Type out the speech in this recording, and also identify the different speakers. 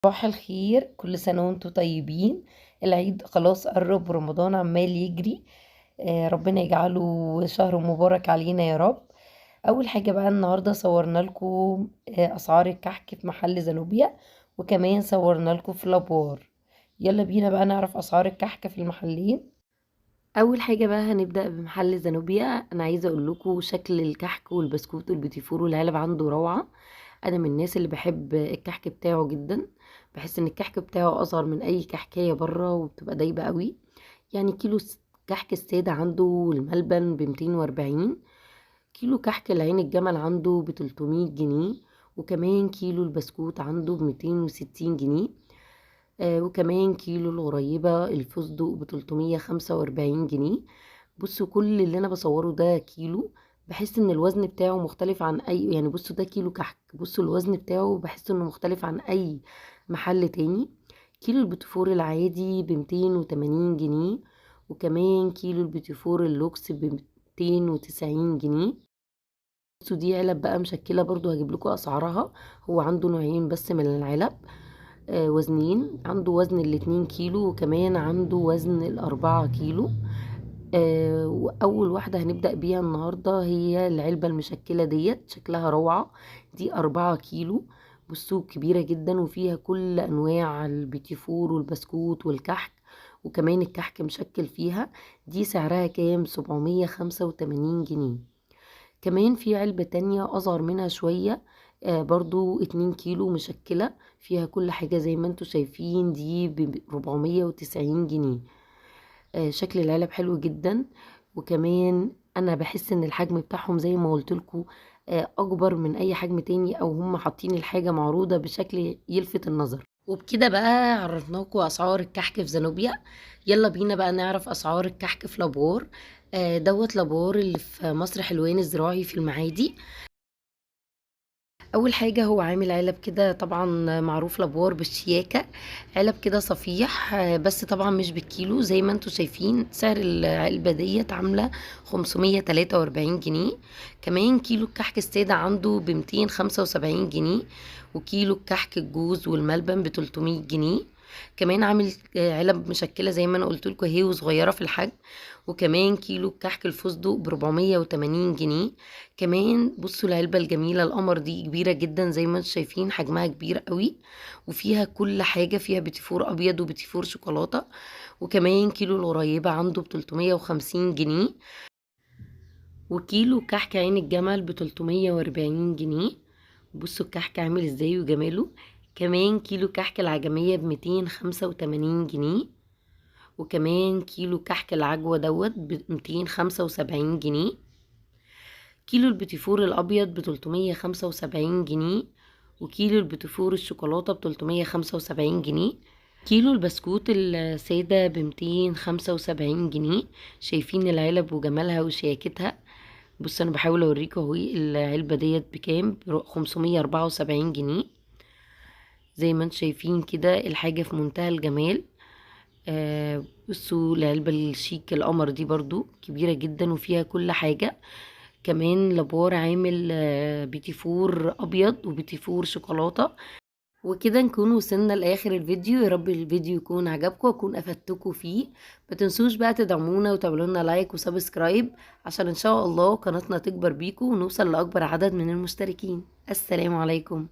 Speaker 1: صباح الخير، كل سنة وانتم طيبين. العيد خلاص قرب ورمضان عمال يجري. ربنا يجعله شهر مبارك علينا يا رب. اول حاجة بقى النهاردة صورنا لكم اسعار الكحك في محل زنوبيا، وكمان صورنا لكم في لابور. يلا بينا بقى نعرف اسعار الكحك في المحلين. اول حاجة بقى هنبدأ بمحل زنوبيا. انا عايزة اقول لكم شكل الكحك والبسكوت والبيتيفور والعلب عنده روعة. انا من الناس اللي بحب الكحك بتاعه جدا. بحس ان الكحك بتاعه اصغر من اي كحكايه بره وبتبقى دايبه قوي. يعني كيلو كحك الساده عنده الملبن ب240. كيلو كحك العين الجمل عنده ب300 جنيه. وكمان كيلو البسكوت عنده ب260 جنيه. وكمان كيلو الغريبة الفستق ب345 جنيه. بصوا كل اللي انا بصوره ده كيلو. بحس ان الوزن بتاعه مختلف عن اي، يعني بصوا ده كيلو كحك، بصوا الوزن بتاعه بحس انه مختلف عن اي محل تاني. كيلو البيتيفور العادي ب280 جنيه. وكمان كيلو البيتيفور اللوكس ب290 جنيه. بصوا دي علب بقى مشكلة برضو، هجيب لكم اسعارها. هو عنده نوعين بس من العلب. وزنين، عنده وزن ال2 كيلو وكمان عنده وزن ال4 كيلو. وأول واحدة هنبدأ بيها النهاردة هي العلبة المشكلة ديت، شكلها روعة. دي 4 كيلو. بصوا كبيرة جدا وفيها كل أنواع البيتيفور والبسكوت والكحك، وكمان الكحك مشكل فيها. دي سعرها كام؟ 785 جنيه. كمان في علبة تانية أصغر منها شوية، برضو 2 كيلو مشكلة، فيها كل حاجة زي ما انتوا شايفين. دي ب490 جنيه. شكل العلب حلو جدا. وكمان انا بحس ان الحجم بتاعهم زي ما قلت لكم اكبر من اي حجم تاني، او هم حاطين الحاجة معروضة بشكل يلفت النظر. وبكده بقى عرفناكم اسعار الكحك في زنوبيا. يلا بينا بقى نعرف اسعار الكحك في لابور. دوت لابور اللي في مصر حلوان الزراعي في المعادي. اول حاجه هو عامل علب كده، طبعا معروف لابور بالشياكه. علب كده صفيح، بس طبعا مش بالكيلو زي ما انتوا شايفين. سعر العلبه ديت عامله 543 جنيه. كمان كيلو الكحك الساده عنده ب275 جنيه. وكيلو الكحك الجوز والملبن ب300 جنيه. كمان عامل علب مشكله زي ما انا قلت لكم اهي، وصغيره في الحجم. وكمان كيلو الكحك الفستق ب480 جنيه. كمان بصوا العلبة الجميلة القمر دي كبيرة جدا زي ما انتم شايفين، حجمها كبير قوي. وفيها كل حاجة، فيها بيتيفور ابيض وبيتيفور شوكولاتة. وكمان كيلو الغريبة عنده ب350 جنيه. وكيلو كحك عين الجمل ب340 جنيه. بصوا الكحك عامل ازاي وجماله. كمان كيلو كحك العجمية ب285 جنيه. وكمان كيلو كحك العجوة دوت ب275 جنيه. كيلو البيتيفور الابيض ب375 جنيه. وكيلو البيتيفور الشوكولاته ب375 جنيه. كيلو البسكوت الساده ب275 جنيه. شايفين العلب وجمالها وشياكتها. بص انا بحاول اوريكم اهي العلبه ديت بكام، 574 جنيه. زي ما انتم شايفين كده الحاجه في منتهى الجمال. بصوا العلبه الشيك القمر دي برضو كبيره جدا وفيها كل حاجه. كمان لابور عامل بيتي فور ابيض وبيتي فور شوكولاته. وكده نكون وصلنا لاخر الفيديو. يا رب الفيديو يكون عجبكم واكون افدتكم فيه. ما تنسوش بقى تدعمونا وتعملوا لنا لايك وسبسكرايب عشان ان شاء الله قناتنا تكبر بيكم ونوصل لاكبر عدد من المشتركين. السلام عليكم.